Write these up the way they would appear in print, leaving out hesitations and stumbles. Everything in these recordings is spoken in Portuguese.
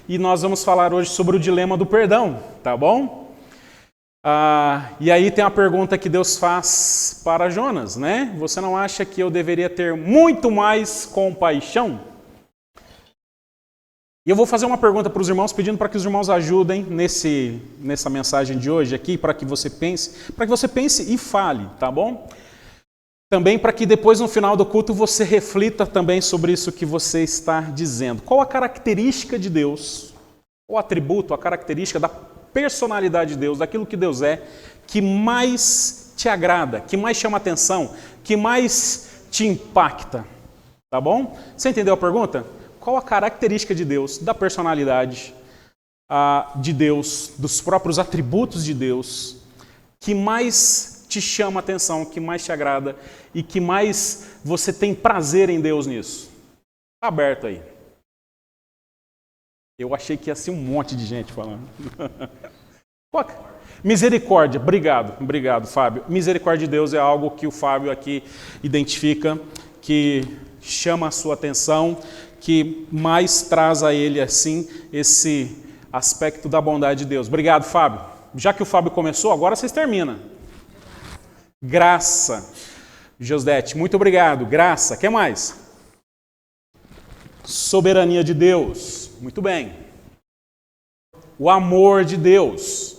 e nós vamos falar hoje sobre o dilema do perdão, tá bom? E aí tem a pergunta que Deus faz para Jonas, né? Você não acha que eu deveria ter muito mais compaixão? E eu vou fazer uma pergunta para os irmãos, pedindo para que os irmãos ajudem nessa mensagem de hoje aqui, para que você pense e fale, tá bom? Também para que depois, no final do culto, você reflita também sobre isso que você está dizendo. Qual a característica de Deus, o atributo, a característica da personalidade de Deus, daquilo que Deus é, que mais te agrada, que mais chama atenção, que mais te impacta, tá bom? Você entendeu a pergunta? Qual a característica de Deus, da personalidade de Deus, dos próprios atributos de Deus, que mais te chama atenção, que mais te agrada e que mais você tem prazer em Deus nisso? Está aberto aí. Eu achei que ia ser um monte de gente falando. Misericórdia, obrigado, Fábio. Misericórdia de Deus é algo que o Fábio aqui identifica, que chama a sua atenção, que mais traz a ele, assim, esse aspecto da bondade de Deus. Obrigado, Fábio. Já que o Fábio começou, agora vocês terminam. Graça. Josdete, muito obrigado. Graça. O que mais? Soberania de Deus. Muito bem. O amor de Deus.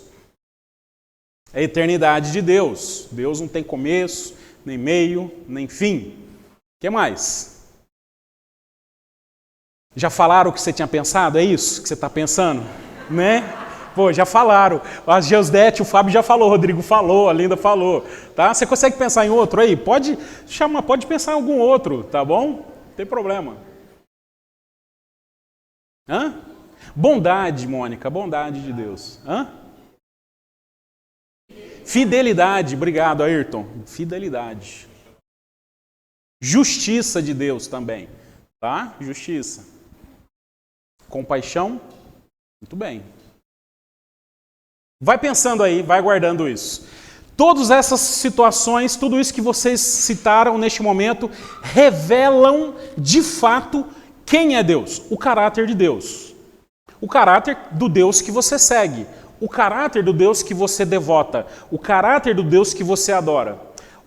A eternidade de Deus. Deus não tem começo, nem meio, nem fim. O que mais? Já falaram o que você tinha pensado? É isso que você está pensando? Né? Pô, já falaram. A Geusdete, o Fábio já falou, o Rodrigo falou, a Linda falou. Tá? Você consegue pensar em outro aí? Pode pensar em algum outro, tá bom? Não tem problema. Hã? Bondade, Mônica, bondade de Deus. Hã? Fidelidade, obrigado, Ayrton. Fidelidade. Justiça de Deus também, tá? Justiça. Compaixão, muito bem. Vai pensando aí, vai guardando isso. Todas essas situações, tudo isso que vocês citaram neste momento, revelam de fato quem é Deus, o caráter de Deus. O caráter do Deus que você segue, o caráter do Deus que você devota, o caráter do Deus que você adora,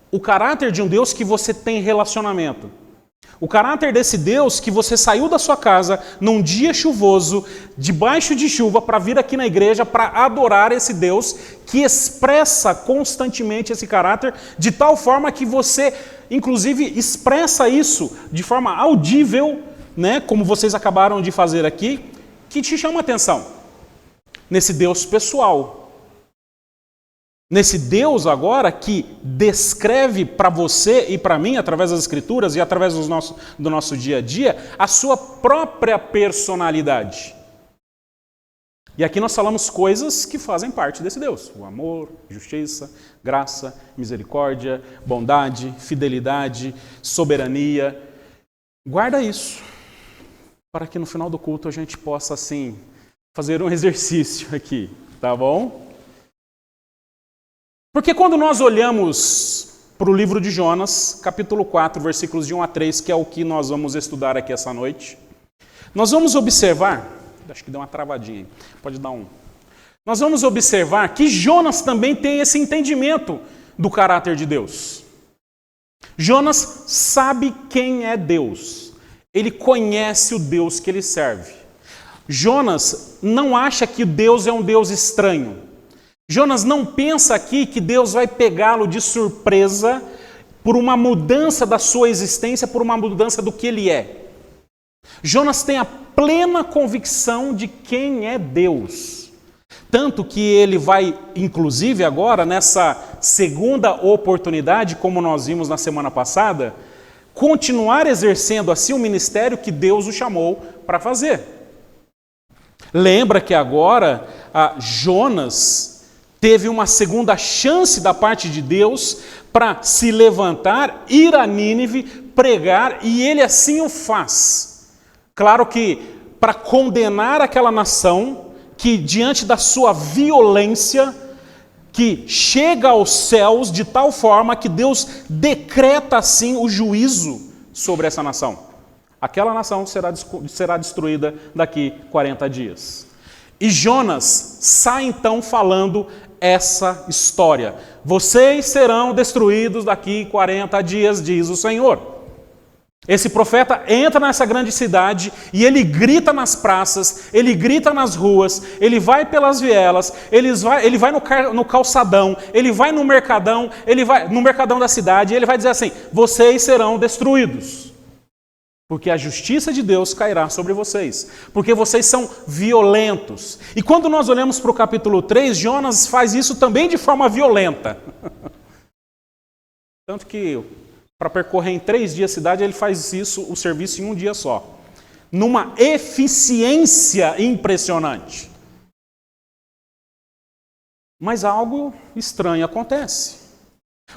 o caráter de um Deus que você tem relacionamento. O caráter desse Deus que você saiu da sua casa num dia chuvoso, debaixo de chuva, para vir aqui na igreja para adorar esse Deus que expressa constantemente esse caráter, de tal forma que você, inclusive, expressa isso de forma audível, né, como vocês acabaram de fazer aqui, que te chama a atenção. Nesse Deus pessoal. Nesse Deus agora que descreve para você e para mim, através das Escrituras e através do nosso dia a dia, a sua própria personalidade. E aqui nós falamos coisas que fazem parte desse Deus. O amor, justiça, graça, misericórdia, bondade, fidelidade, soberania. Guarda isso, para que no final do culto a gente possa, assim, fazer um exercício aqui, tá bom? Porque quando nós olhamos para o livro de Jonas, capítulo 4, versículos de 1 a 3, que é o que nós vamos estudar aqui essa noite, nós vamos observar, acho que deu uma travadinha aí, pode dar um. Nós vamos observar que Jonas também tem esse entendimento do caráter de Deus. Jonas sabe quem é Deus, ele conhece o Deus que ele serve. Jonas não acha que Deus é um Deus estranho. Jonas não pensa aqui que Deus vai pegá-lo de surpresa por uma mudança da sua existência, por uma mudança do que ele é. Jonas tem a plena convicção de quem é Deus. Tanto que ele vai, inclusive agora, nessa segunda oportunidade, como nós vimos na semana passada, continuar exercendo assim o ministério que Deus o chamou para fazer. Lembra que agora Jonas teve uma segunda chance da parte de Deus para se levantar, ir a Nínive, pregar, e ele assim o faz. Claro que para condenar aquela nação que, diante da sua violência, que chega aos céus de tal forma que Deus decreta assim o juízo sobre essa nação. Aquela nação será destruída daqui 40 dias. E Jonas sai então falando essa história. Vocês serão destruídos daqui 40 dias, diz o Senhor. Esse profeta entra nessa grande cidade e ele grita nas praças, ele grita nas ruas, ele vai pelas vielas, ele vai no calçadão, ele vai no mercadão, ele vai no mercadão da cidade e ele vai dizer assim: vocês serão destruídos, porque a justiça de Deus cairá sobre vocês, porque vocês são violentos. E quando nós olhamos para o capítulo 3, Jonas faz isso também de forma violenta. Tanto que para percorrer em 3 dias a cidade, ele faz isso, o serviço em um dia só. Numa eficiência impressionante. Mas algo estranho acontece.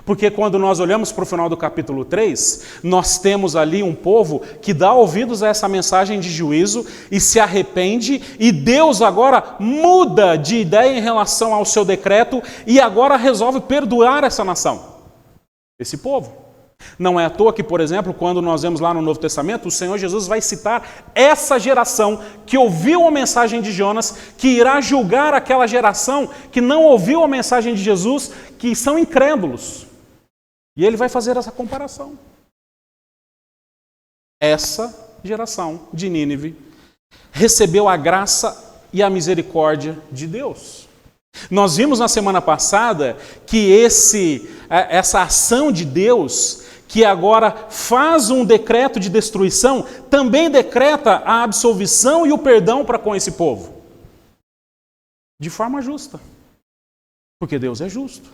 Porque quando nós olhamos para o final do capítulo 3, nós temos ali um povo que dá ouvidos a essa mensagem de juízo e se arrepende, e Deus agora muda de ideia em relação ao seu decreto e agora resolve perdoar essa nação, esse povo. Não é à toa que, por exemplo, quando nós vemos lá no Novo Testamento, o Senhor Jesus vai citar essa geração que ouviu a mensagem de Jonas, que irá julgar aquela geração que não ouviu a mensagem de Jesus, que são incrédulos. E ele vai fazer essa comparação. Essa geração de Nínive recebeu a graça e a misericórdia de Deus. Nós vimos na semana passada que essa ação de Deus, que agora faz um decreto de destruição, também decreta a absolvição e o perdão para com esse povo. De forma justa. Porque Deus é justo.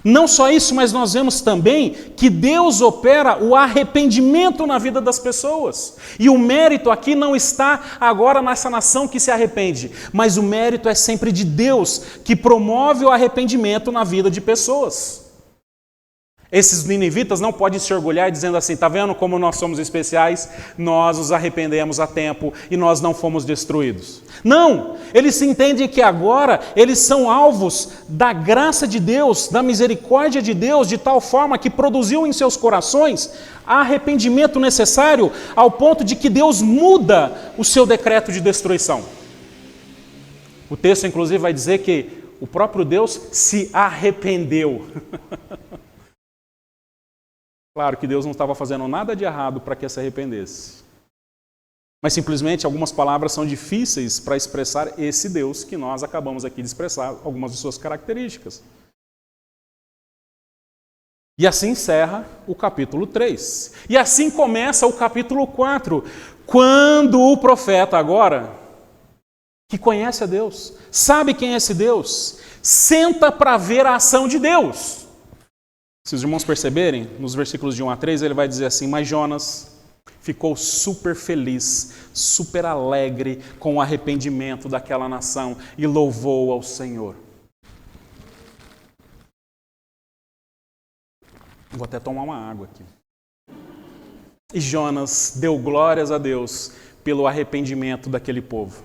Não só isso, mas nós vemos também que Deus opera o arrependimento na vida das pessoas. E o mérito aqui não está agora nessa nação que se arrepende, mas o mérito é sempre de Deus, que promove o arrependimento na vida de pessoas. Esses ninivitas não podem se orgulhar dizendo assim: está vendo como nós somos especiais? Nós nos arrependemos a tempo e nós não fomos destruídos. Não! Eles entendem que agora eles são alvos da graça de Deus, da misericórdia de Deus, de tal forma que produziu em seus corações arrependimento necessário ao ponto de que Deus muda o seu decreto de destruição. O texto, inclusive, vai dizer que o próprio Deus se arrependeu. Claro que Deus não estava fazendo nada de errado para que se arrependesse. Mas simplesmente algumas palavras são difíceis para expressar esse Deus que nós acabamos aqui de expressar, algumas de suas características. E assim encerra o capítulo 3. E assim começa o capítulo 4, quando o profeta agora, que conhece a Deus, sabe quem é esse Deus, senta para ver a ação de Deus. Se os irmãos perceberem, nos versículos de 1 a 3, ele vai dizer assim: mas Jonas ficou super feliz, super alegre com o arrependimento daquela nação e louvou ao Senhor. Vou até tomar uma água aqui. E Jonas deu glórias a Deus pelo arrependimento daquele povo.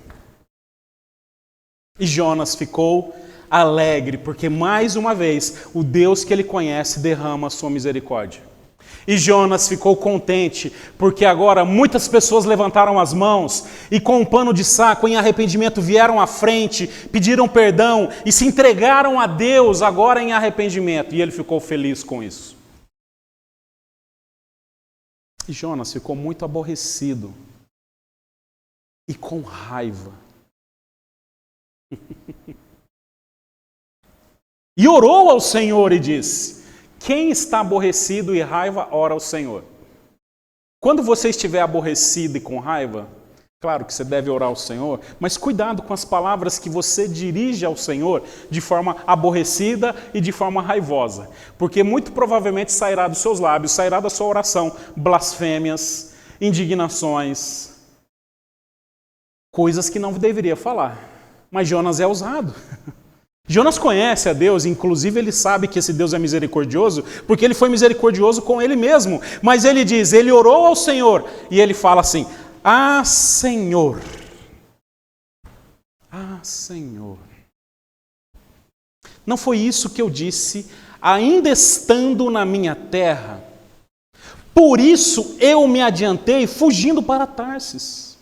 E Jonas ficou alegre, porque mais uma vez o Deus que ele conhece derrama a sua misericórdia. E Jonas ficou contente, porque agora muitas pessoas levantaram as mãos e com um pano de saco em arrependimento vieram à frente, pediram perdão e se entregaram a Deus agora em arrependimento. E ele ficou feliz com isso. E Jonas ficou muito aborrecido e com raiva. E orou ao Senhor e disse: quem está aborrecido e raiva, ora ao Senhor. Quando você estiver aborrecido e com raiva, claro que você deve orar ao Senhor, mas cuidado com as palavras que você dirige ao Senhor de forma aborrecida e de forma raivosa, porque muito provavelmente sairá dos seus lábios, sairá da sua oração blasfêmias, indignações, coisas que não deveria falar. Mas Jonas é ousado. Jonas conhece a Deus, inclusive ele sabe que esse Deus é misericordioso, porque ele foi misericordioso com ele mesmo. Mas ele diz, ele orou ao Senhor, e ele fala assim: ah, Senhor, ah, Senhor. Não foi isso que eu disse, ainda estando na minha terra? Por isso eu me adiantei fugindo para Tarsis,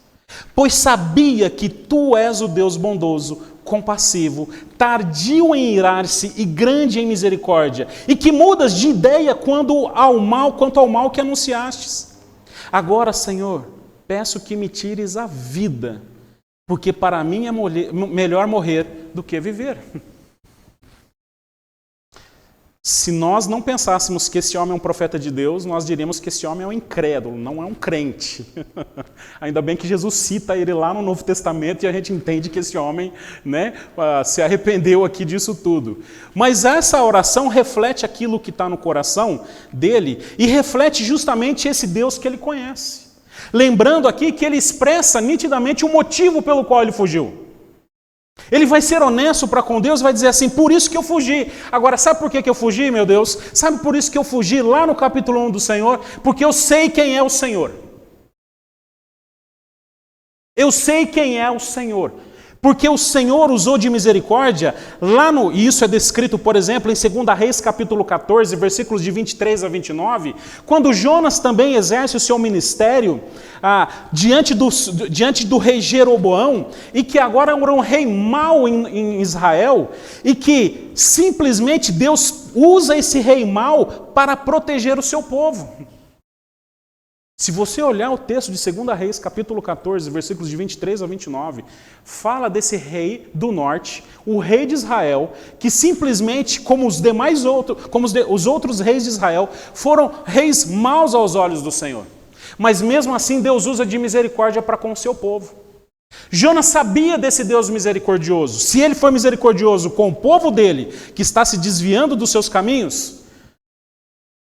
pois sabia que tu és o Deus bondoso, compassivo, tardio em irar-se e grande em misericórdia, e que mudas de ideia quanto ao mal que anunciastes. Agora, Senhor, peço que me tires a vida, porque para mim é melhor morrer do que viver. Se nós não pensássemos que esse homem é um profeta de Deus, nós diríamos que esse homem é um incrédulo, não é um crente. Ainda bem que Jesus cita ele lá no Novo Testamento e a gente entende que esse homem, se arrependeu aqui disso tudo. Mas essa oração reflete aquilo que está no coração dele e reflete justamente esse Deus que ele conhece. Lembrando aqui que ele expressa nitidamente o motivo pelo qual ele fugiu. Ele vai ser honesto para com Deus, vai dizer assim, por isso que eu fugi. Agora, sabe por que eu fugi, meu Deus? Sabe por isso que eu fugi lá no capítulo 1 do Senhor? Porque eu sei quem é o Senhor. Eu sei quem é o Senhor. Porque o Senhor usou de misericórdia, e isso é descrito, por exemplo, em 2 Reis capítulo 14, versículos de 23 a 29, quando Jonas também exerce o seu ministério diante do rei Jeroboão, e que agora era um rei mau em Israel, e que simplesmente Deus usa esse rei mau para proteger o seu povo. Se você olhar o texto de 2 Reis, capítulo 14, versículos de 23 a 29, fala desse rei do norte, o rei de Israel, que simplesmente, como os outros reis de Israel, foram reis maus aos olhos do Senhor. Mas mesmo assim, Deus usa de misericórdia para com o seu povo. Jonas sabia desse Deus misericordioso. Se ele foi misericordioso com o povo dele, que está se desviando dos seus caminhos,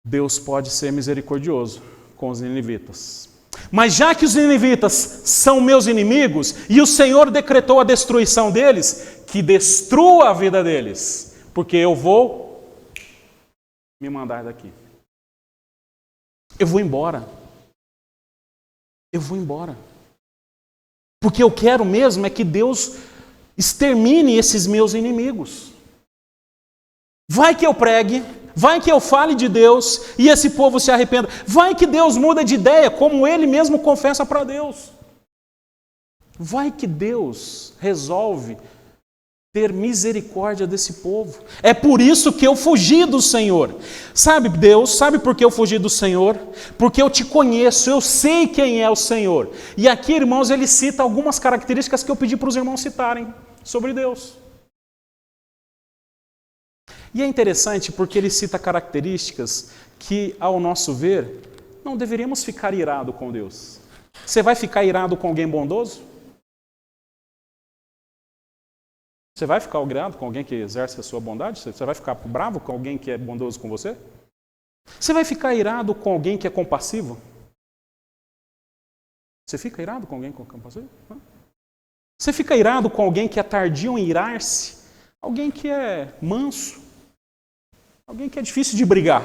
Deus pode ser misericordioso com os ninivitas. Mas já que os ninivitas são meus inimigos e o Senhor decretou a destruição deles, que destrua a vida deles, porque eu vou me mandar daqui. Eu vou embora. Eu vou embora. Porque eu quero mesmo é que Deus extermine esses meus inimigos. Vai que eu pregue, vai que eu fale de Deus e esse povo se arrependa. Vai que Deus muda de ideia, como ele mesmo confessa para Deus. Vai que Deus resolve ter misericórdia desse povo. É por isso que eu fugi do Senhor. Sabe, Deus, sabe por que eu fugi do Senhor? Porque eu te conheço, eu sei quem é o Senhor. E aqui, irmãos, ele cita algumas características que eu pedi para os irmãos citarem sobre Deus. E é interessante porque ele cita características que, ao nosso ver, não deveríamos ficar irado com Deus. Você vai ficar irado com alguém bondoso? Você vai ficar irado com alguém que exerce a sua bondade? Você vai ficar bravo com alguém que é bondoso com você? Você vai ficar irado com alguém que é compassivo? Você fica irado com alguém que é compassivo? Não. Você fica irado com alguém que é tardio em irar-se? Alguém que é manso? Alguém que é difícil de brigar?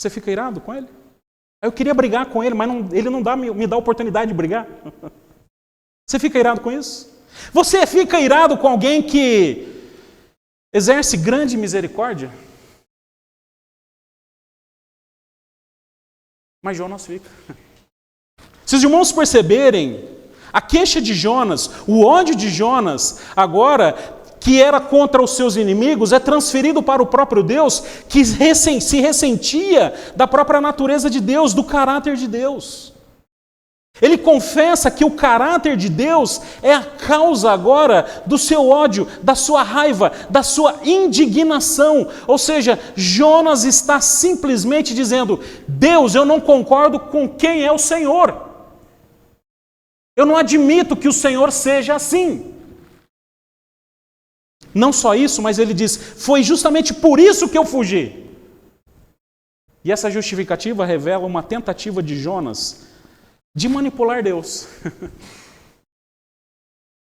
Você fica irado com ele? Eu queria brigar com ele, mas ele não me dá oportunidade de brigar. Você fica irado com isso? Você fica irado com alguém que exerce grande misericórdia? Mas Jonas fica. Se os irmãos perceberem, a queixa de Jonas, o ódio de Jonas, agora, que era contra os seus inimigos, é transferido para o próprio Deus, que se ressentia da própria natureza de Deus, do caráter de Deus. Ele confessa que o caráter de Deus é a causa agora do seu ódio, da sua raiva, da sua indignação. Ou seja, Jonas está simplesmente dizendo: Deus, eu não concordo com quem é o Senhor. Eu não admito que o Senhor seja assim. Não só isso, mas ele diz: foi justamente por isso que eu fugi. E essa justificativa revela uma tentativa de Jonas de manipular Deus.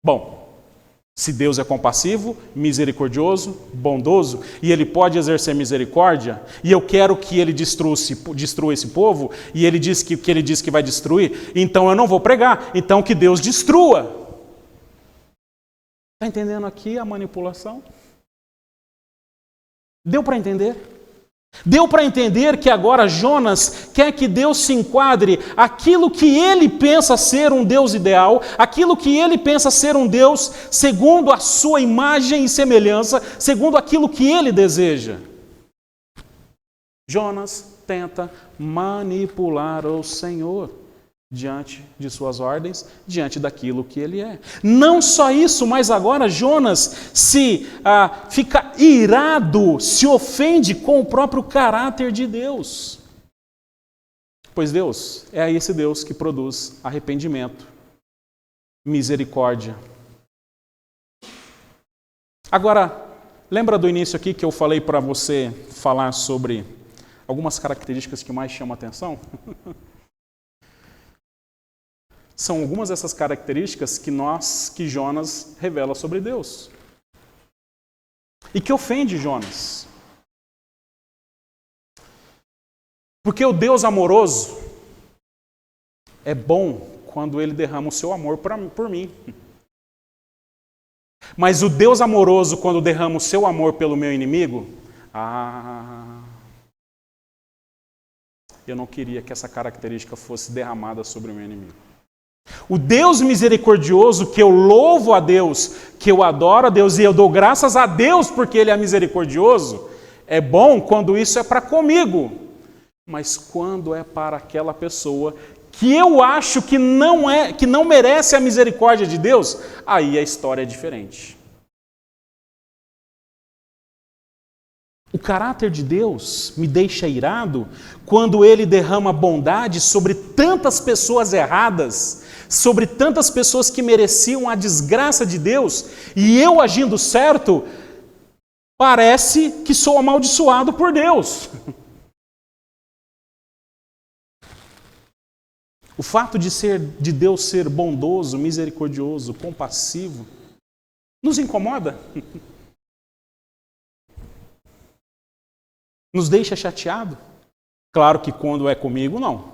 Bom, se Deus é compassivo, misericordioso, bondoso, e Ele pode exercer misericórdia, e eu quero que Ele destrua esse povo, e Ele diz que Ele diz que vai destruir, então eu não vou pregar, então que Deus destrua. Está entendendo aqui a manipulação? Deu para entender? Deu para entender que agora Jonas quer que Deus se enquadre aquilo que ele pensa ser um Deus ideal, aquilo que ele pensa ser um Deus segundo a sua imagem e semelhança, segundo aquilo que ele deseja. Jonas tenta manipular o Senhor diante de suas ordens, diante daquilo que ele é. Não só isso, mas agora Jonas fica irado, se ofende com o próprio caráter de Deus. Pois Deus é esse Deus que produz arrependimento, misericórdia. Agora, lembra do início aqui que eu falei para você falar sobre algumas características que mais chamam a atenção? São algumas dessas características que Jonas revela sobre Deus. E que ofende Jonas. Porque o Deus amoroso é bom quando ele derrama o seu amor por mim. Mas o Deus amoroso, quando derrama o seu amor pelo meu inimigo, eu não queria que essa característica fosse derramada sobre o meu inimigo. O Deus misericordioso, que eu louvo a Deus, que eu adoro a Deus e eu dou graças a Deus porque Ele é misericordioso, é bom quando isso é para comigo. Mas quando é para aquela pessoa que eu acho que não merece a misericórdia de Deus, aí a história é diferente. O caráter de Deus me deixa irado quando Ele derrama bondade sobre tantas pessoas erradas, sobre tantas pessoas que mereciam a desgraça de Deus, e eu agindo certo, parece que sou amaldiçoado por Deus. O fato de Deus ser bondoso, misericordioso, compassivo, nos incomoda? Nos deixa chateado? Claro que quando é comigo, não.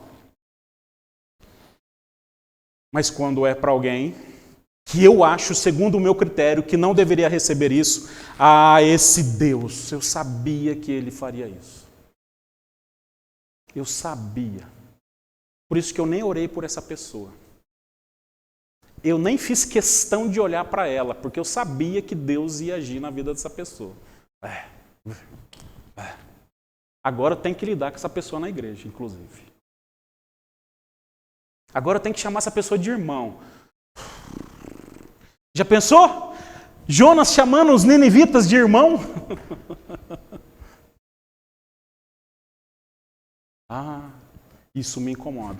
Mas quando é para alguém que eu acho, segundo o meu critério, que não deveria receber isso, esse Deus, eu sabia que Ele faria isso. Eu sabia. Por isso que eu nem orei por essa pessoa. Eu nem fiz questão de olhar para ela, porque eu sabia que Deus ia agir na vida dessa pessoa. Agora eu tenho que lidar com essa pessoa na igreja, inclusive. Agora eu tenho que chamar essa pessoa de irmão. Já pensou? Jonas chamando os ninivitas de irmão? Isso me incomoda.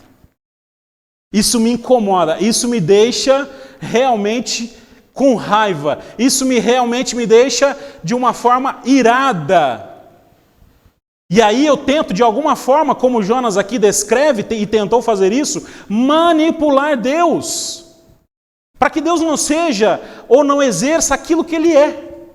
Isso me incomoda. Isso me deixa realmente com raiva. Isso realmente me deixa de uma forma irada. E aí eu tento, de alguma forma, como Jonas aqui descreve e tentou fazer isso, manipular Deus. Para que Deus não seja ou não exerça aquilo que Ele é.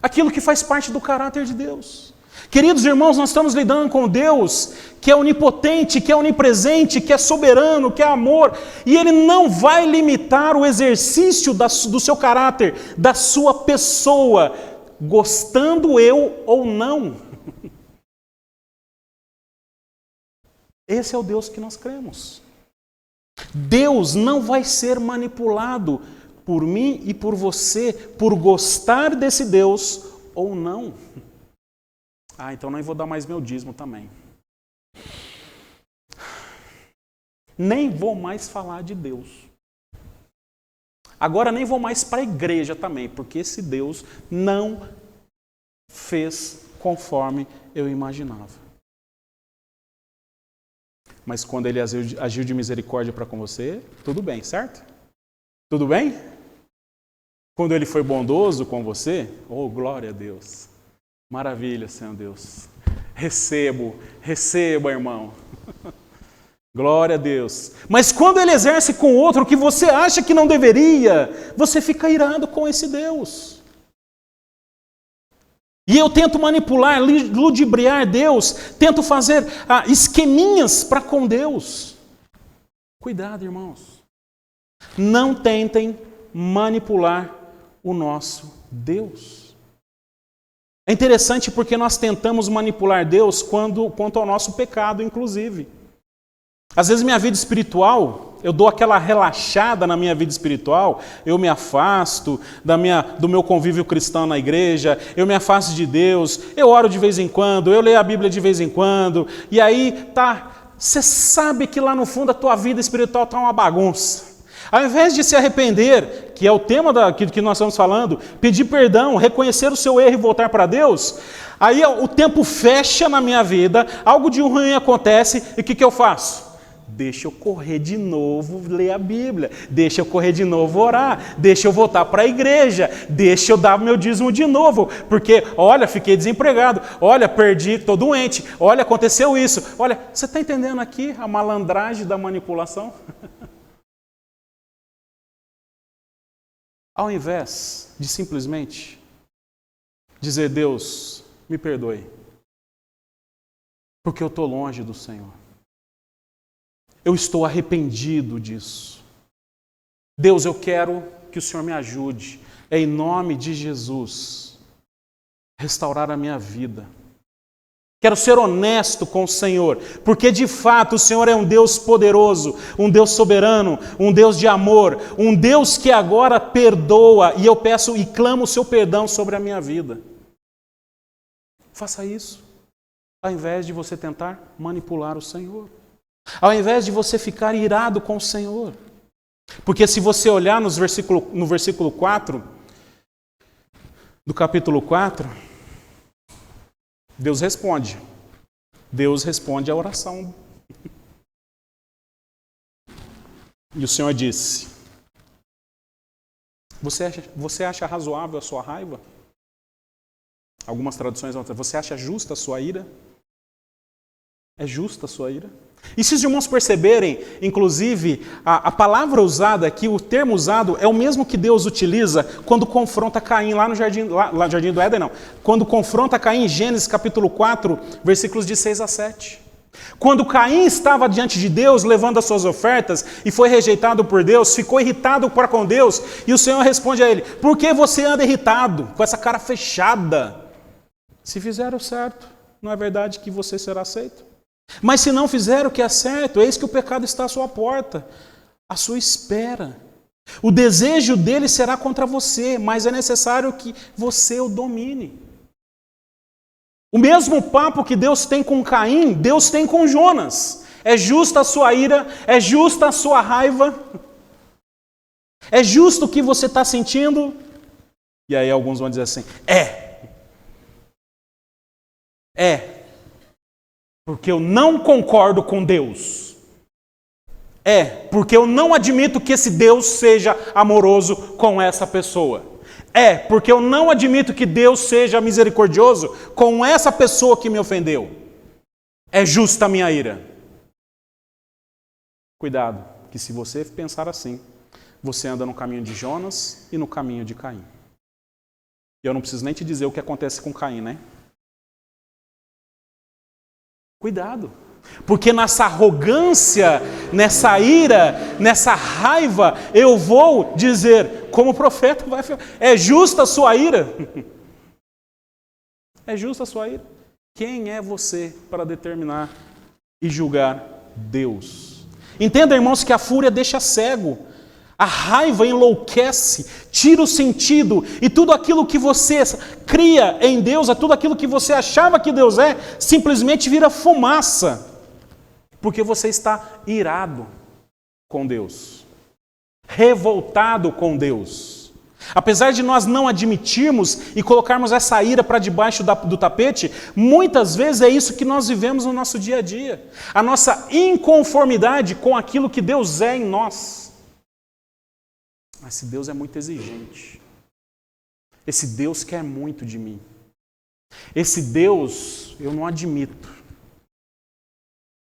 Aquilo que faz parte do caráter de Deus. Queridos irmãos, nós estamos lidando com Deus que é onipotente, que é onipresente, que é soberano, que é amor. E Ele não vai limitar o exercício do seu caráter, da sua pessoa, gostando eu ou não. Esse é o Deus que nós cremos. Deus não vai ser manipulado por mim e por você, por gostar desse Deus ou não. Então não vou dar mais meu dízimo também. Nem vou mais falar de Deus. Agora nem vou mais para a igreja também, porque esse Deus não fez conforme eu imaginava. Mas quando Ele agiu de misericórdia para com você, tudo bem, certo? Tudo bem? Quando Ele foi bondoso com você, glória a Deus. Maravilha, Senhor Deus. Receba, irmão. Glória a Deus. Mas quando Ele exerce com outro que você acha que não deveria, você fica irado com esse Deus. E eu tento manipular, ludibriar Deus, tento fazer esqueminhas para com Deus. Cuidado, irmãos. Não tentem manipular o nosso Deus. É interessante porque nós tentamos manipular Deus quanto ao nosso pecado, inclusive. Às vezes minha vida espiritual, eu dou aquela relaxada na minha vida espiritual, eu me afasto do meu convívio cristão na igreja, eu me afasto de Deus, eu oro de vez em quando, eu leio a Bíblia de vez em quando, e aí você sabe que lá no fundo a tua vida espiritual está uma bagunça. Ao invés de se arrepender, que é o tema que nós estamos falando, pedir perdão, reconhecer o seu erro e voltar para Deus, aí o tempo fecha na minha vida, algo de ruim acontece, e o que eu faço? Deixa eu correr de novo ler a Bíblia, deixa eu correr de novo orar, deixa eu voltar para a igreja, deixa eu dar meu dízimo de novo, porque, olha, fiquei desempregado, olha, estou doente, olha, aconteceu isso, olha, você está entendendo aqui a malandragem da manipulação? Ao invés de simplesmente dizer, Deus, me perdoe, porque eu estou longe do Senhor. Eu estou arrependido disso. Deus, eu quero que o Senhor me ajude, em nome de Jesus, restaurar a minha vida. Quero ser honesto com o Senhor, porque de fato o Senhor é um Deus poderoso, um Deus soberano, um Deus de amor, um Deus que agora perdoa, e eu peço e clamo o seu perdão sobre a minha vida. Faça isso, ao invés de você tentar manipular o Senhor. Ao invés de você ficar irado com o Senhor. Porque se você olhar no versículo 4, do capítulo 4, Deus responde. Deus responde à oração. E o Senhor disse, você acha razoável a sua raiva? Algumas traduções vão dizer, você acha justa a sua ira? É justa a sua ira? E se os irmãos perceberem, inclusive, a palavra usada aqui, o termo usado, é o mesmo que Deus utiliza quando confronta Caim lá no jardim do Éden, não. Quando confronta Caim em Gênesis capítulo 4, versículos de 6 a 7. Quando Caim estava diante de Deus, levando as suas ofertas, e foi rejeitado por Deus, ficou irritado para com Deus, e o Senhor responde a ele, por que você anda irritado, com essa cara fechada? Se fizer o certo, não é verdade que você será aceito? Mas se não fizer o que é certo, eis que o pecado está à sua porta, à sua espera. O desejo dele será contra você, mas é necessário que você o domine. O mesmo papo que Deus tem com Caim, Deus tem com Jonas. É justa a sua ira, é justa a sua raiva, é justo o que você está sentindo. E aí alguns vão dizer assim, porque eu não concordo com Deus. Porque eu não admito que esse Deus seja amoroso com essa pessoa. Porque eu não admito que Deus seja misericordioso com essa pessoa que me ofendeu. É justa a minha ira. Cuidado, que se você pensar assim, você anda no caminho de Jonas e no caminho de Caim. E eu não preciso nem te dizer o que acontece com Caim, né? Cuidado, porque nessa arrogância, nessa ira, nessa raiva, eu vou dizer, como o profeta vai falar, é justa a sua ira? É justa a sua ira? Quem é você para determinar e julgar Deus? Entenda, irmãos, que a fúria deixa cego, a raiva enlouquece, tira o sentido, e tudo aquilo que você cria em Deus, tudo aquilo que você achava que Deus é, simplesmente vira fumaça, porque você está irado com Deus, revoltado com Deus. Apesar de nós não admitirmos e colocarmos essa ira para debaixo do tapete, muitas vezes é isso que nós vivemos no nosso dia a dia, a nossa inconformidade com aquilo que Deus é em nós. Mas esse Deus é muito exigente. Esse Deus quer muito de mim. Esse Deus eu não admito.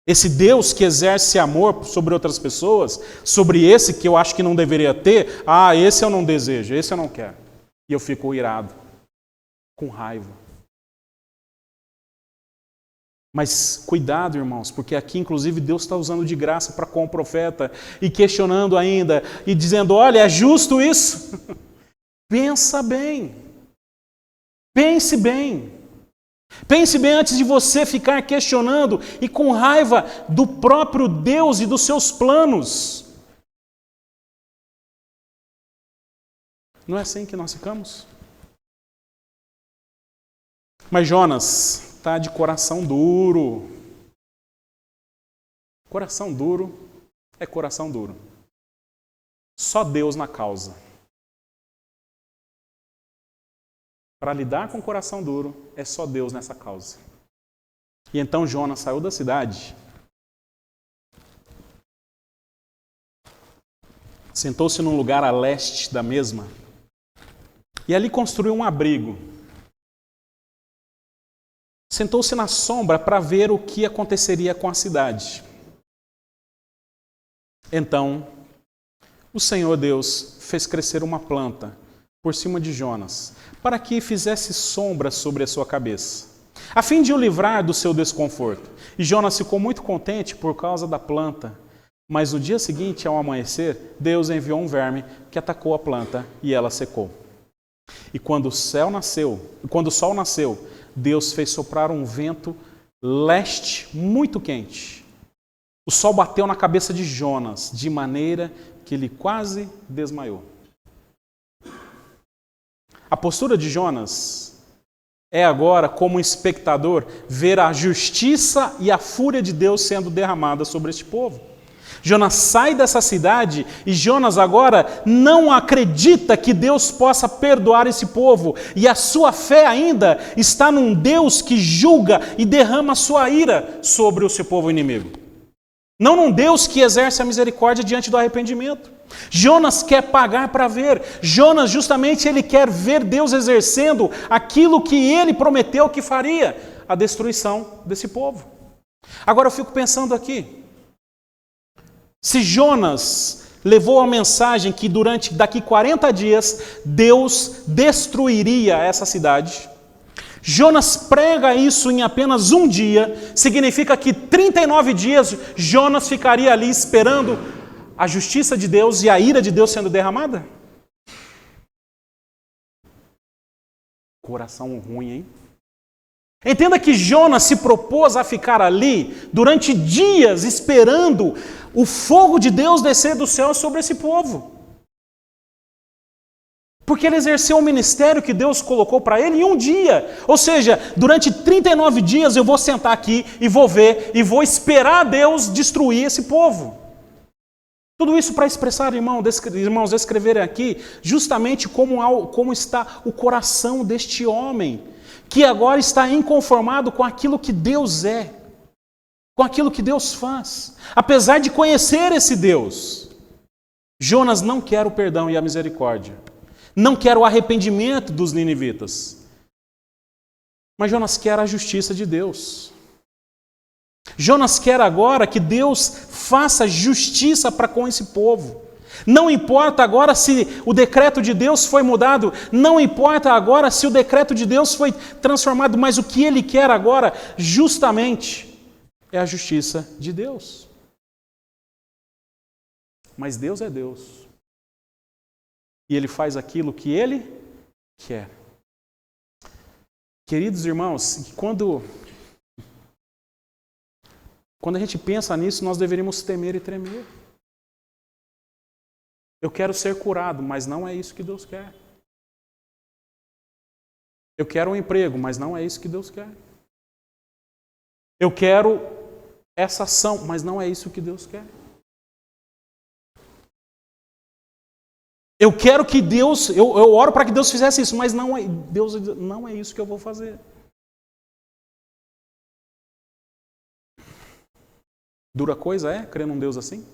Esse Deus que exerce amor sobre outras pessoas, sobre esse que eu acho que não deveria ter, esse eu não desejo, esse eu não quero. E eu fico irado, com raiva. Mas cuidado, irmãos, porque aqui, inclusive, Deus está usando de graça para com o profeta e questionando ainda e dizendo, olha, é justo isso? Pensa bem. Pense bem. Pense bem antes de você ficar questionando e com raiva do próprio Deus e dos seus planos. Não é assim que nós ficamos? Mas Jonas está de coração duro. Coração duro é coração duro. Só Deus na causa. Para lidar com o coração duro, é só Deus nessa causa. E então Jonas saiu da cidade, sentou-se num lugar a leste da mesma, e ali construiu um abrigo. Sentou-se na sombra para ver o que aconteceria com a cidade. Então, o Senhor Deus fez crescer uma planta por cima de Jonas, para que fizesse sombra sobre a sua cabeça, a fim de o livrar do seu desconforto. E Jonas ficou muito contente por causa da planta. Mas no dia seguinte, ao amanhecer, Deus enviou um verme que atacou a planta e ela secou. E quando o sol nasceu, Deus fez soprar um vento leste muito quente. O sol bateu na cabeça de Jonas, de maneira que ele quase desmaiou. A postura de Jonas é agora, como espectador, ver a justiça e a fúria de Deus sendo derramada sobre este povo. Jonas sai dessa cidade e Jonas agora não acredita que Deus possa perdoar esse povo. E a sua fé ainda está num Deus que julga e derrama a sua ira sobre o seu povo inimigo. Não num Deus que exerce a misericórdia diante do arrependimento. Jonas quer pagar para ver. Jonas justamente ele quer ver Deus exercendo aquilo que ele prometeu que faria, a destruição desse povo. Agora eu fico pensando aqui, se Jonas levou a mensagem que daqui 40 dias Deus destruiria essa cidade, Jonas prega isso em apenas um dia, significa que 39 dias Jonas ficaria ali esperando a justiça de Deus e a ira de Deus sendo derramada? Coração ruim, hein? Entenda que Jonas se propôs a ficar ali durante dias esperando o fogo de Deus descer do céu sobre esse povo. Porque ele exerceu o ministério que Deus colocou para ele em um dia. Ou seja, durante 39 dias eu vou sentar aqui e vou ver e vou esperar Deus destruir esse povo. Tudo isso para expressar, irmãos, descrever aqui justamente como está o coração deste homem, que agora está inconformado com aquilo que Deus é, com aquilo que Deus faz. Apesar de conhecer esse Deus, Jonas não quer o perdão e a misericórdia. Não quer o arrependimento dos ninivitas. Mas Jonas quer a justiça de Deus. Jonas quer agora que Deus faça justiça para com esse povo. Não importa agora se o decreto de Deus foi mudado, não importa agora se o decreto de Deus foi transformado, mas o que ele quer agora, justamente, é a justiça de Deus. Mas Deus é Deus. E ele faz aquilo que ele quer. Queridos irmãos, quando a gente pensa nisso, nós deveríamos temer e tremer. Eu quero ser curado, mas não é isso que Deus quer. Eu quero um emprego, mas não é isso que Deus quer. Eu quero essa ação, mas não é isso que Deus quer. Eu quero que Deus, eu oro para que Deus fizesse isso, mas Deus não é isso que eu vou fazer. Dura coisa é crer num Deus assim?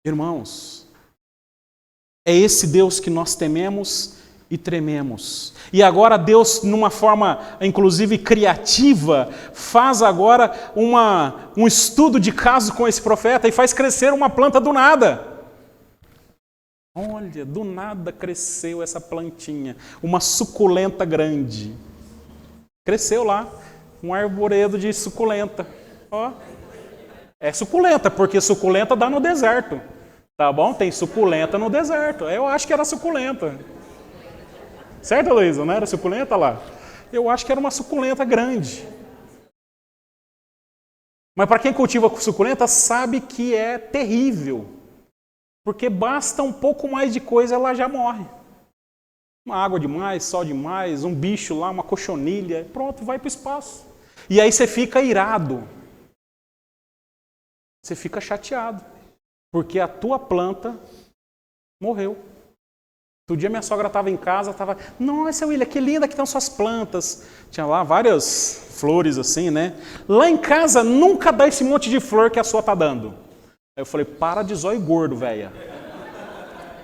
Irmãos, é esse Deus que nós tememos e trememos. E agora Deus, numa forma inclusive criativa, faz agora um estudo de caso com esse profeta e faz crescer uma planta do nada. Olha, do nada cresceu essa plantinha, uma suculenta grande. Cresceu lá, um arvoredo de suculenta. Ó, é suculenta, porque suculenta dá no deserto. Tá bom? Tem suculenta no deserto. Eu acho que era suculenta. Certo, Luísa? Não era suculenta lá? Eu acho que era uma suculenta grande. Mas para quem cultiva suculenta sabe que é terrível. Porque basta um pouco mais de coisa, ela já morre. Uma água demais, sol demais, um bicho lá, uma cochonilha, pronto, vai para o espaço. E aí você fica irado. Você fica chateado. Porque a tua planta morreu. Outro dia minha sogra estava em casa, nossa, William, que linda que estão suas plantas. Tinha lá várias flores assim, né? Lá em casa nunca dá esse monte de flor que a sua tá dando. Aí eu falei, para de zóio gordo, velha.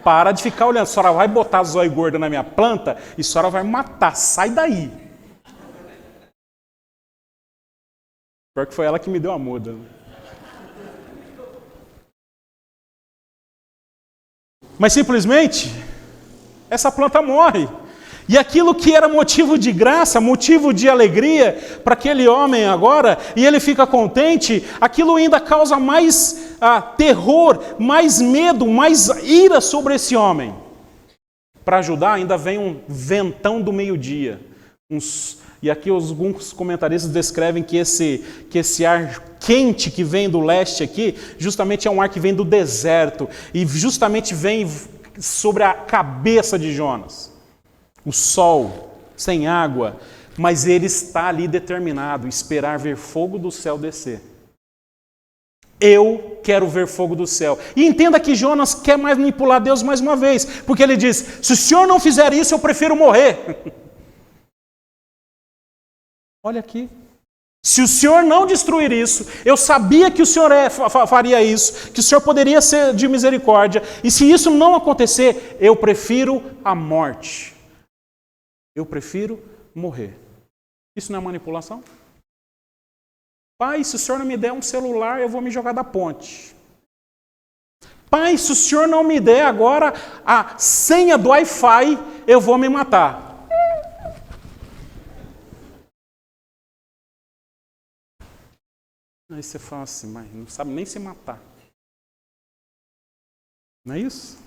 Para de ficar olhando. A senhora vai botar zóio gordo na minha planta e a senhora vai me matar. Sai daí. Pior que foi ela que me deu a muda. Mas simplesmente, essa planta morre. E aquilo que era motivo de graça, motivo de alegria para aquele homem agora, e ele fica contente, aquilo ainda causa mais terror, mais medo, mais ira sobre esse homem. Para ajudar, ainda vem um ventão do meio-dia. E aqui alguns comentaristas descrevem que esse ar quente que vem do leste aqui, justamente é um ar que vem do deserto, e justamente vem sobre a cabeça de Jonas. O sol, sem água, mas ele está ali determinado, esperar ver fogo do céu descer. Eu quero ver fogo do céu. E entenda que Jonas quer manipular Deus mais uma vez, porque ele diz, se o Senhor não fizer isso, eu prefiro morrer. Olha aqui. Se o Senhor não destruir isso, eu sabia que o Senhor faria isso, que o Senhor poderia ser de misericórdia, e se isso não acontecer, eu prefiro a morte. Eu prefiro morrer. Isso não é manipulação? Pai, se o Senhor não me der um celular, eu vou me jogar da ponte. Pai, se o Senhor não me der agora a senha do Wi-Fi, eu vou me matar. Aí você fala assim, mas não sabe nem se matar. Não é isso?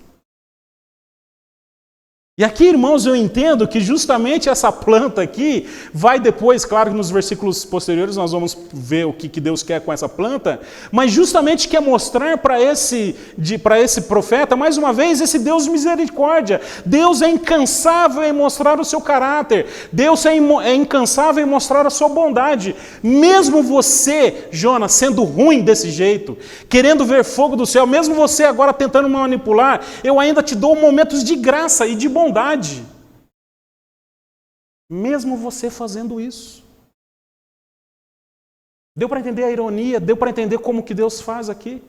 E aqui, irmãos, eu entendo que justamente essa planta aqui vai depois, claro que nos versículos posteriores nós vamos ver o que Deus quer com essa planta, mas justamente quer mostrar para esse profeta, mais uma vez, esse Deus de misericórdia. Deus é incansável em mostrar o seu caráter. Deus é incansável em mostrar a sua bondade. Mesmo você, Jonas, sendo ruim desse jeito, querendo ver fogo do céu, mesmo você agora tentando me manipular, eu ainda te dou momentos de graça e de bondade. Mesmo você fazendo isso. Deu para entender a ironia? Deu para entender como que Deus faz aqui?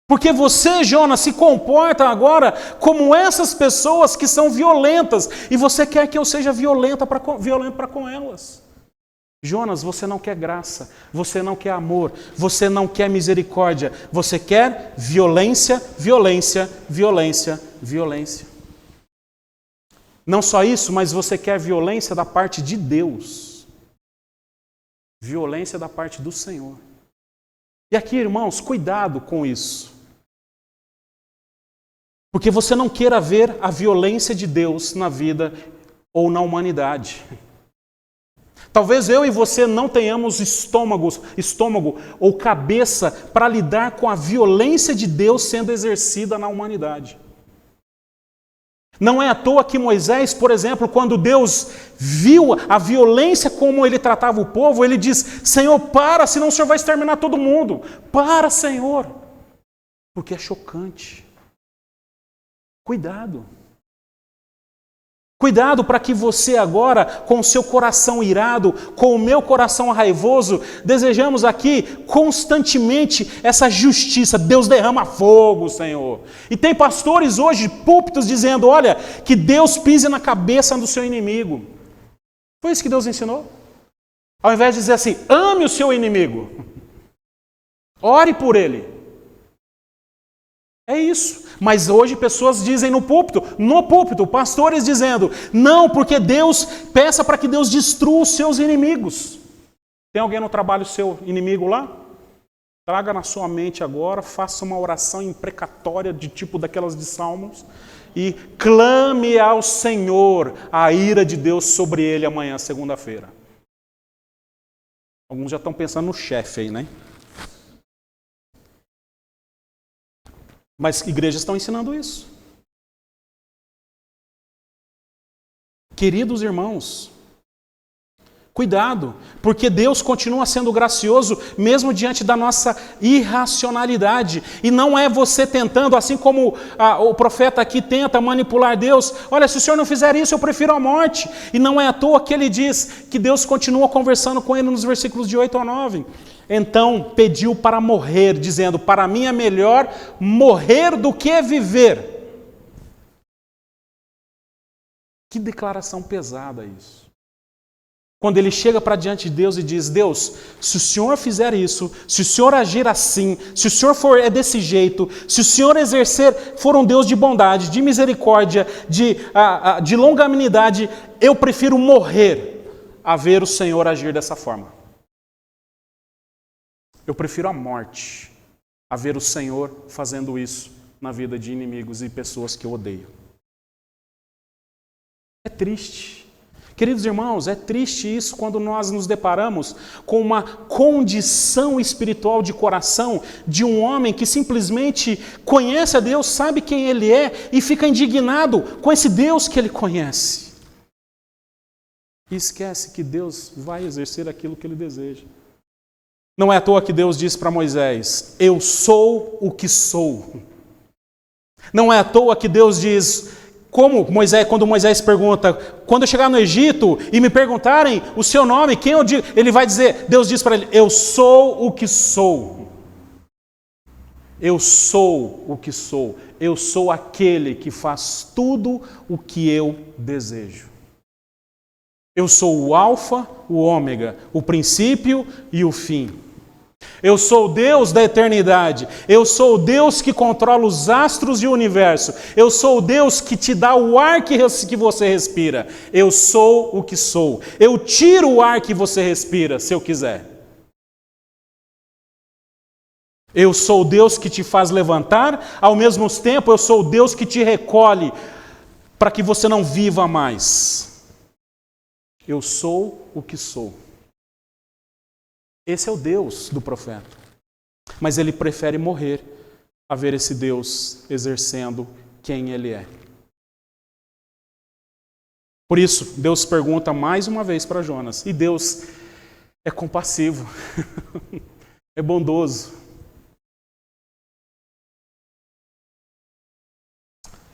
Porque você, Jonas, se comporta agora como essas pessoas que são violentas, e você quer que eu seja violento para com elas. Jonas, você não quer graça, você não quer amor, você não quer misericórdia, você quer violência, violência, violência, violência. Não só isso, mas você quer violência da parte de Deus. Violência da parte do Senhor. E aqui, irmãos, cuidado com isso. Porque você não queira ver a violência de Deus na vida ou na humanidade. Talvez eu e você não tenhamos estômago ou cabeça para lidar com a violência de Deus sendo exercida na humanidade. Não é à toa que Moisés, por exemplo, quando Deus viu a violência como ele tratava o povo, ele diz, Senhor, para, senão o Senhor vai exterminar todo mundo. Para, Senhor. Porque é chocante. Cuidado. Cuidado para que você agora, com o seu coração irado, com o meu coração raivoso, desejamos aqui constantemente essa justiça. Deus derrama fogo, Senhor. E tem pastores hoje, púlpitos, dizendo, olha, que Deus pise na cabeça do seu inimigo. Foi isso que Deus ensinou? Ao invés de dizer assim, ame o seu inimigo. Ore por ele. É isso. Mas hoje pessoas dizem no púlpito, pastores dizendo, não, porque Deus, peça para que Deus destrua os seus inimigos. Tem alguém no trabalho seu inimigo lá? Traga na sua mente agora, faça uma oração imprecatória de tipo daquelas de Salmos e clame ao Senhor a ira de Deus sobre ele amanhã, segunda-feira. Alguns já estão pensando no chefe aí, né? Mas igrejas estão ensinando isso. Queridos irmãos, cuidado, porque Deus continua sendo gracioso mesmo diante da nossa irracionalidade. E não é você tentando, assim como o profeta aqui tenta manipular Deus. Olha, se o Senhor não fizer isso, eu prefiro a morte. E não é à toa que ele diz que Deus continua conversando com ele nos versículos de 8 a 9. Então pediu para morrer, dizendo, para mim é melhor morrer do que viver. Que declaração pesada isso. Quando ele chega para diante de Deus e diz, Deus, se o Senhor fizer isso, se o Senhor agir assim, se o Senhor for desse jeito, se o Senhor for um Deus de bondade, de misericórdia, de longanimidade, eu prefiro morrer a ver o Senhor agir dessa forma. Eu prefiro a morte a ver o Senhor fazendo isso na vida de inimigos e pessoas que eu odeio. É triste. Queridos irmãos, é triste isso quando nós nos deparamos com uma condição espiritual de coração de um homem que simplesmente conhece a Deus, sabe quem Ele é e fica indignado com esse Deus que ele conhece. E esquece que Deus vai exercer aquilo que Ele deseja. Não é à toa que Deus disse para Moisés, eu sou o que sou. Não é à toa que Deus diz... Quando Moisés pergunta, quando eu chegar no Egito e me perguntarem o seu nome, quem eu digo? Ele vai dizer, Deus diz para ele, eu sou o que sou. Eu sou o que sou. Eu sou aquele que faz tudo o que eu desejo. Eu sou o alfa, o ômega, o princípio e o fim. Eu sou o Deus da eternidade. Eu sou o Deus que controla os astros e o universo. Eu sou o Deus que te dá o ar que você respira. Eu sou o que sou. Eu tiro o ar que você respira, se eu quiser. Eu sou o Deus que te faz levantar, ao mesmo tempo eu sou o Deus que te recolhe para que você não viva mais. Eu sou o que sou. Esse é o Deus do profeta. Mas ele prefere morrer a ver esse Deus exercendo quem ele é. Por isso, Deus pergunta mais uma vez para Jonas. E Deus é compassivo, é bondoso.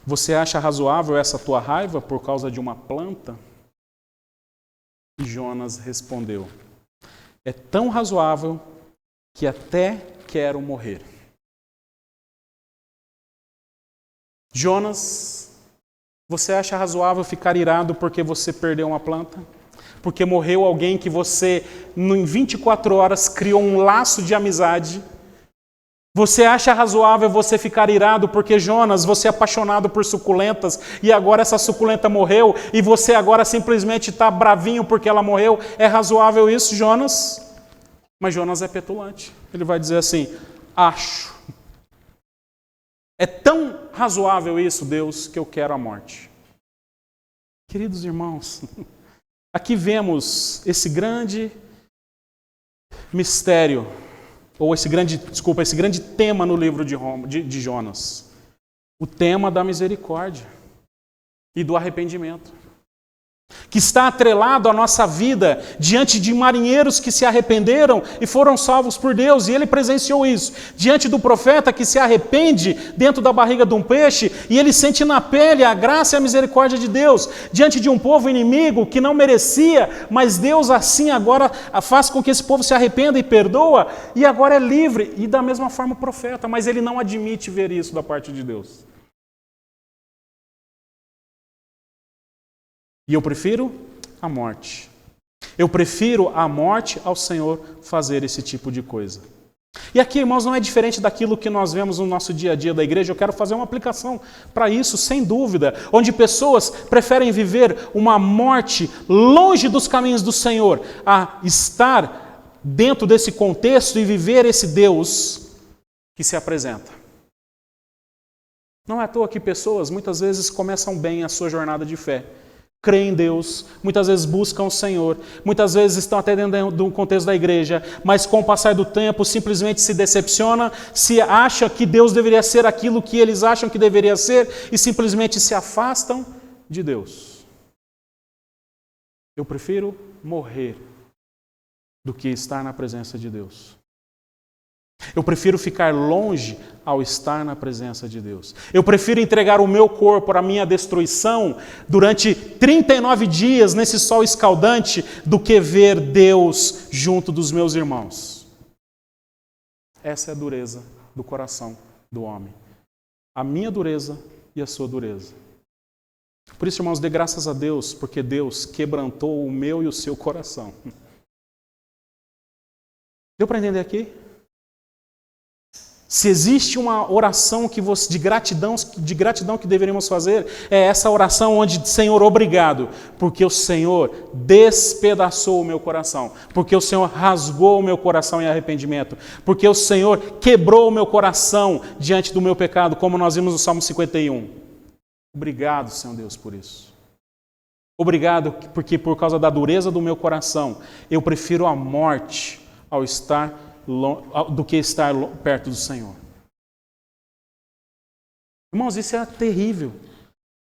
Você acha razoável essa tua raiva por causa de uma planta? E Jonas respondeu, é tão razoável que até quero morrer. Jonas, você acha razoável ficar irado porque você perdeu uma planta? Porque morreu alguém que você, em 24 horas, criou um laço de amizade? Você acha razoável você ficar irado porque, Jonas, você é apaixonado por suculentas e agora essa suculenta morreu e você agora simplesmente está bravinho porque ela morreu? É razoável isso, Jonas? Mas Jonas é petulante. Ele vai dizer assim, acho. É tão razoável isso, Deus, que eu quero a morte. Queridos irmãos, aqui vemos esse grande mistério, ou esse grande tema no livro de Jonas. O tema da misericórdia e do arrependimento. Que está atrelado à nossa vida diante de marinheiros que se arrependeram e foram salvos por Deus, e ele presenciou isso. Diante do profeta que se arrepende dentro da barriga de um peixe, e ele sente na pele a graça e a misericórdia de Deus. Diante de um povo inimigo que não merecia, mas Deus assim agora faz com que esse povo se arrependa e perdoa, e agora é livre. E da mesma forma o profeta, mas ele não admite ver isso da parte de Deus. E eu prefiro a morte. Eu prefiro a morte ao Senhor fazer esse tipo de coisa. E aqui, irmãos, não é diferente daquilo que nós vemos no nosso dia a dia da igreja. Eu quero fazer uma aplicação para isso, sem dúvida. Onde pessoas preferem viver uma morte longe dos caminhos do Senhor, a estar dentro desse contexto e viver esse Deus que se apresenta. Não é à toa que pessoas muitas vezes começam bem a sua jornada de fé. Creem em Deus, muitas vezes buscam o Senhor, muitas vezes estão até dentro do contexto da igreja, mas com o passar do tempo simplesmente se decepciona, se acha que Deus deveria ser aquilo que eles acham que deveria ser e simplesmente se afastam de Deus. Eu prefiro morrer do que estar na presença de Deus. Eu prefiro ficar longe ao estar na presença de Deus. Eu prefiro entregar o meu corpo para a minha destruição durante 39 dias nesse sol escaldante do que ver Deus junto dos meus irmãos. Essa é a dureza do coração do homem. A minha dureza e a sua dureza. Por isso, irmãos, dê graças a Deus, porque Deus quebrantou o meu e o seu coração. Deu para entender aqui? Se existe uma oração de gratidão que deveríamos fazer, é essa oração onde, Senhor, obrigado, porque o Senhor despedaçou o meu coração, porque o Senhor rasgou o meu coração em arrependimento, porque o Senhor quebrou o meu coração diante do meu pecado, como nós vimos no Salmo 51. Obrigado, Senhor Deus, por isso. Obrigado, porque por causa da dureza do meu coração, eu prefiro a morte do que estar perto do Senhor. Irmãos, isso é terrível.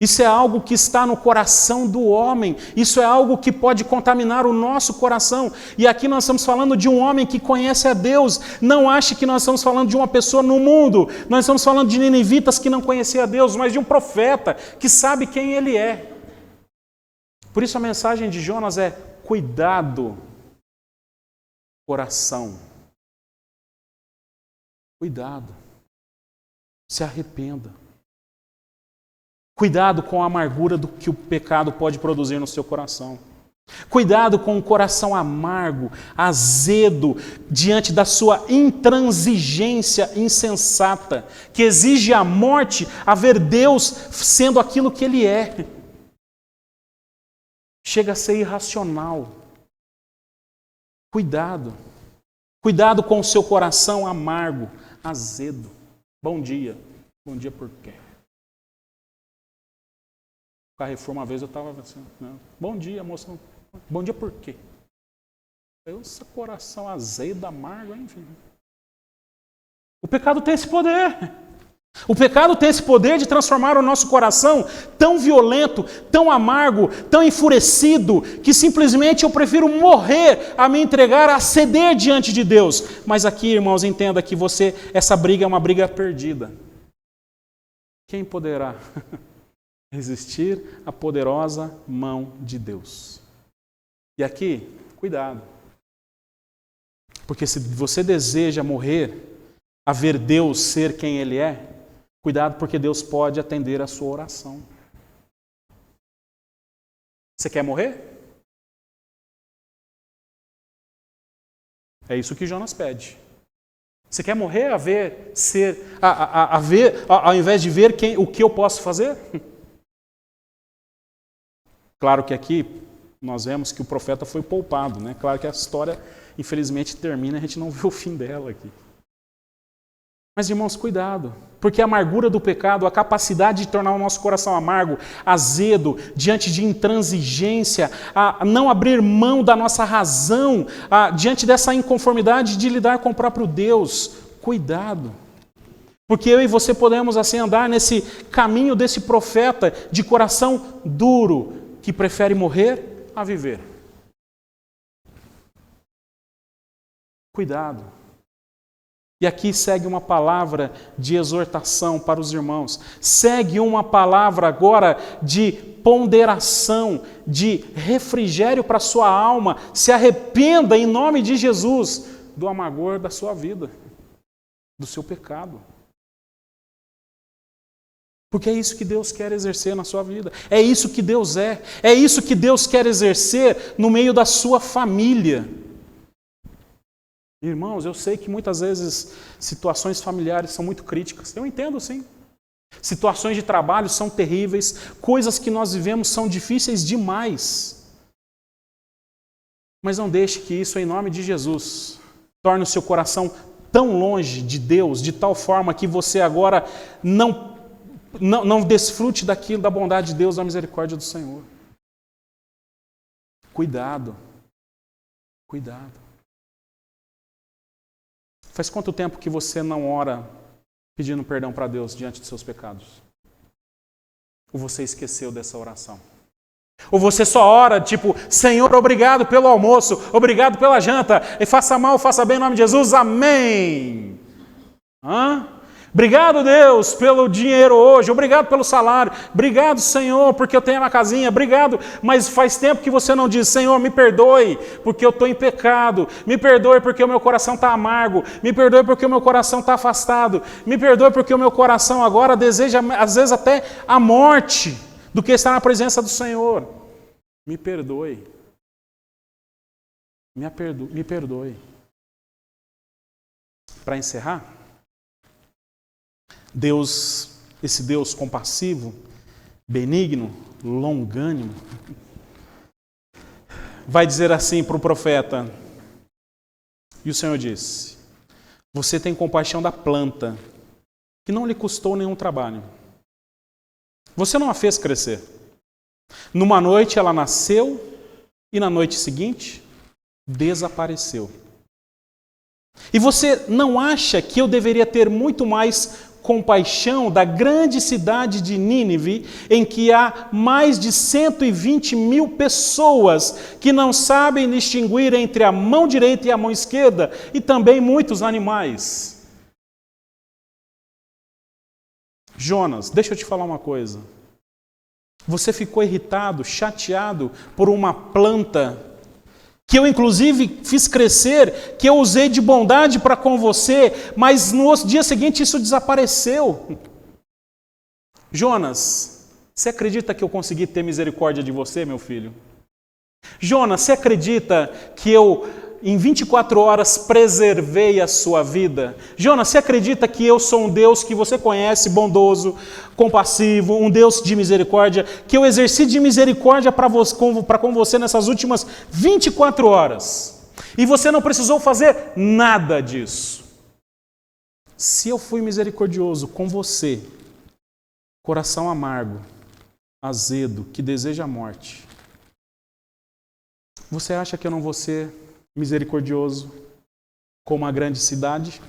Isso é algo que está no coração do homem. Isso é algo que pode contaminar o nosso coração. E aqui nós estamos falando de um homem que conhece a Deus. Não ache que nós estamos falando de uma pessoa no mundo. Nós estamos falando de ninivitas que não conheciam a Deus, mas de um profeta que sabe quem ele é. Por isso a mensagem de Jonas é: cuidado, coração. Cuidado. Se arrependa. Cuidado com a amargura do que o pecado pode produzir no seu coração. Cuidado com o coração amargo, azedo, diante da sua intransigência insensata, que exige a morte a ver Deus sendo aquilo que Ele é. Chega a ser irracional. Cuidado. Cuidado com o seu coração amargo, azedo. Bom dia. Bom dia por quê? Carrefour, uma vez eu estava assim, né? Bom dia, moça. Bom dia por quê? Esse coração azedo, amargo, enfim. O pecado tem esse poder. O pecado tem esse poder de transformar o nosso coração tão violento, tão amargo, tão enfurecido, que simplesmente eu prefiro morrer a me entregar, a ceder diante de Deus. Mas aqui, irmãos, entenda que essa briga é uma briga perdida. Quem poderá resistir à poderosa mão de Deus? E aqui, cuidado. Porque se você deseja morrer a ver Deus ser quem Ele é, cuidado, porque Deus pode atender a sua oração. Você quer morrer? É isso que Jonas pede. Você quer morrer ao invés de ver o que eu posso fazer? Claro que aqui nós vemos que o profeta foi poupado, né? Claro que a história, infelizmente, termina e a gente não vê o fim dela aqui. Mas, irmãos, cuidado, porque a amargura do pecado, a capacidade de tornar o nosso coração amargo, azedo, diante de intransigência, a não abrir mão da nossa razão, diante dessa inconformidade de lidar com o próprio Deus, cuidado. Porque eu e você podemos assim andar nesse caminho desse profeta de coração duro, que prefere morrer a viver. Cuidado. E aqui segue uma palavra de exortação para os irmãos. Segue uma palavra agora de ponderação, de refrigério para a sua alma. Se arrependa em nome de Jesus do amargor da sua vida, do seu pecado. Porque é isso que Deus quer exercer na sua vida. É isso que Deus é. É isso que Deus quer exercer no meio da sua família. Irmãos, eu sei que muitas vezes situações familiares são muito críticas. Eu entendo, sim. Situações de trabalho são terríveis. Coisas que nós vivemos são difíceis demais. Mas não deixe que isso, em nome de Jesus, torne o seu coração tão longe de Deus, de tal forma que você agora não desfrute daquilo, da bondade de Deus, da misericórdia do Senhor. Cuidado. Cuidado. Faz quanto tempo que você não ora pedindo perdão para Deus diante dos seus pecados? Ou você esqueceu dessa oração? Ou você só ora, tipo, Senhor, obrigado pelo almoço, obrigado pela janta, e faça mal, faça bem em nome de Jesus, amém. Obrigado, Deus, pelo dinheiro hoje, obrigado pelo salário, obrigado, Senhor, porque eu tenho uma casinha, obrigado, mas faz tempo que você não diz, Senhor, me perdoe, porque eu estou em pecado, me perdoe porque o meu coração está amargo, me perdoe porque o meu coração está afastado, me perdoe porque o meu coração agora deseja, às vezes, até a morte, do que estar na presença do Senhor. Me perdoe. Me perdoe. Para encerrar, Deus, esse Deus compassivo, benigno, longânimo, vai dizer assim para o profeta, e o Senhor disse, você tem compaixão da planta, que não lhe custou nenhum trabalho. Você não a fez crescer. Numa noite ela nasceu e na noite seguinte desapareceu. E você não acha que eu deveria ter muito mais compaixão da grande cidade de Nínive, em que há mais de 120 mil pessoas que não sabem distinguir entre a mão direita e a mão esquerda, e também muitos animais? Jonas, deixa eu te falar uma coisa. Você ficou irritado, chateado por uma planta que eu inclusive fiz crescer, que eu usei de bondade para com você, mas no dia seguinte isso desapareceu. Jonas, você acredita que eu consegui ter misericórdia de você, meu filho? Jonas, você acredita que eu em 24 horas preservei a sua vida? Jonas, você acredita que eu sou um Deus que você conhece, bondoso, compassivo, um Deus de misericórdia, que eu exerci de misericórdia para com você nessas últimas 24 horas? E você não precisou fazer nada disso. Se eu fui misericordioso com você, coração amargo, azedo, que deseja a morte, você acha que eu não vou ser misericordioso com uma grande cidade,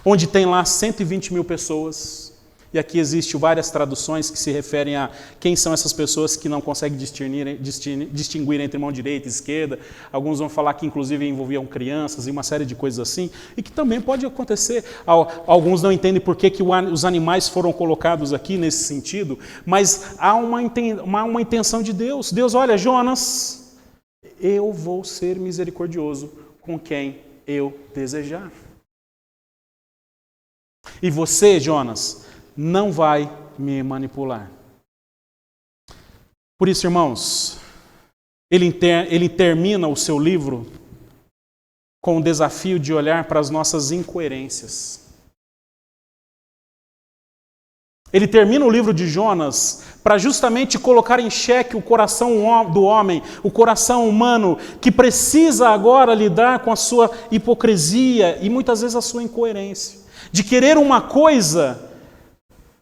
onde tem lá 120 mil pessoas, e aqui existem várias traduções que se referem a quem são essas pessoas que não conseguem distinguir entre mão direita e esquerda. Alguns vão falar que inclusive envolviam crianças e uma série de coisas assim, e que também pode acontecer. Alguns não entendem por que os animais foram colocados aqui nesse sentido, mas há uma intenção de Deus. Deus, olha, Jonas, eu vou ser misericordioso com quem eu desejar. E você, Jonas, não vai me manipular. Por isso, irmãos, ele termina o seu livro com o desafio de olhar para as nossas incoerências. Ele termina o livro de Jonas para justamente colocar em xeque o coração do homem, o coração humano, que precisa agora lidar com a sua hipocrisia e muitas vezes a sua incoerência. De querer uma coisa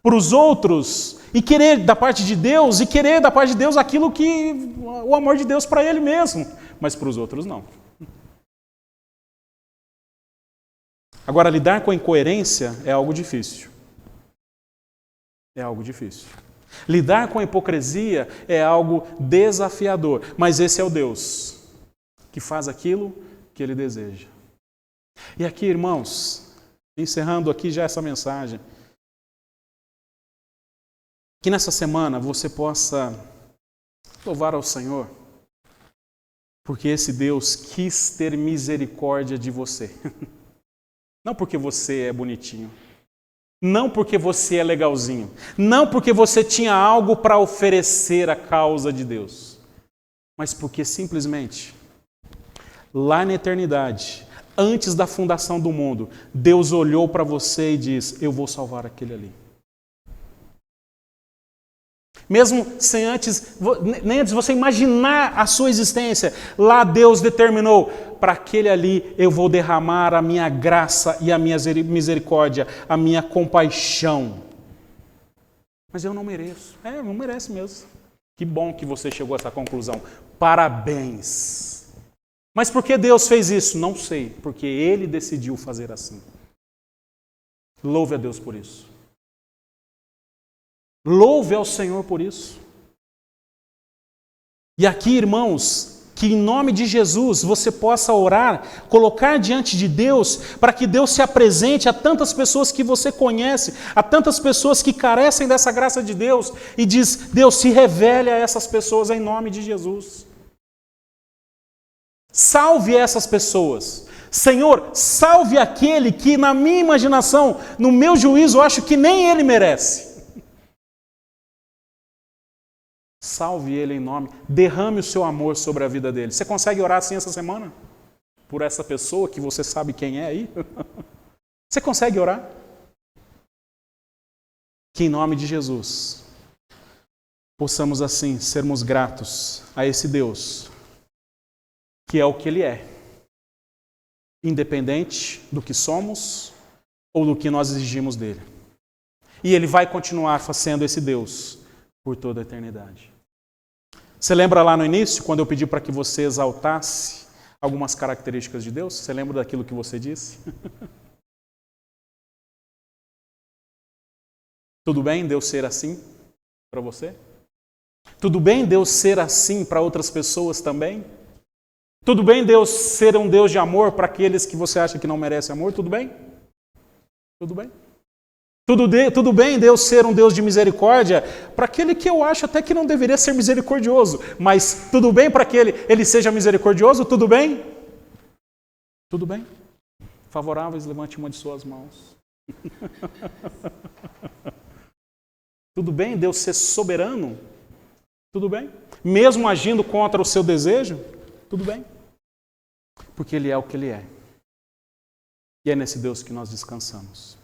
para os outros e querer da parte de Deus, e querer da parte de Deus aquilo que o amor de Deus para ele mesmo, mas para os outros não. Agora, lidar com a incoerência é algo difícil. É algo difícil. Lidar com a hipocrisia é algo desafiador, mas esse é o Deus que faz aquilo que Ele deseja. E aqui, irmãos, encerrando aqui já essa mensagem, que nessa semana você possa louvar ao Senhor, porque esse Deus quis ter misericórdia de você. Não porque você é bonitinho, não porque você é legalzinho, não porque você tinha algo para oferecer à causa de Deus, mas porque simplesmente, lá na eternidade, antes da fundação do mundo, Deus olhou para você e disse: eu vou salvar aquele ali. Mesmo sem nem antes você imaginar a sua existência, lá Deus determinou, para aquele ali eu vou derramar a minha graça e a minha misericórdia, a minha compaixão. Mas eu não mereço. Não merece mesmo. Que bom que você chegou a essa conclusão. Parabéns. Mas por que Deus fez isso? Não sei, porque Ele decidiu fazer assim. Louve a Deus por isso. Louve ao Senhor por isso. E aqui, irmãos, que em nome de Jesus você possa orar, colocar diante de Deus, para que Deus se apresente a tantas pessoas que você conhece, a tantas pessoas que carecem dessa graça de Deus, e diz, Deus, se revele a essas pessoas em nome de Jesus. Salve essas pessoas. Senhor, salve aquele que na minha imaginação, no meu juízo, eu acho que nem ele merece. Salve ele em nome, derrame o seu amor sobre a vida dele. Você consegue orar assim essa semana? Por essa pessoa que você sabe quem é aí? Você consegue orar? Que em nome de Jesus, possamos assim sermos gratos a esse Deus, que é o que Ele é, independente do que somos ou do que nós exigimos dele. E Ele vai continuar sendo esse Deus por toda a eternidade. Você lembra lá no início, quando eu pedi para que você exaltasse algumas características de Deus? Você lembra daquilo que você disse? Tudo bem Deus ser assim para você? Tudo bem Deus ser assim para outras pessoas também? Tudo bem Deus ser um Deus de amor para aqueles que você acha que não merecem amor? Tudo bem? Tudo bem? Tudo bem Deus ser um Deus de misericórdia para aquele que eu acho até que não deveria ser misericordioso, mas tudo bem para que ele seja misericordioso? Tudo bem? Tudo bem? Favoráveis, levante uma de suas mãos. Tudo bem Deus ser soberano? Tudo bem? Mesmo agindo contra o seu desejo? Tudo bem? Porque Ele é o que Ele é. E é nesse Deus que nós descansamos.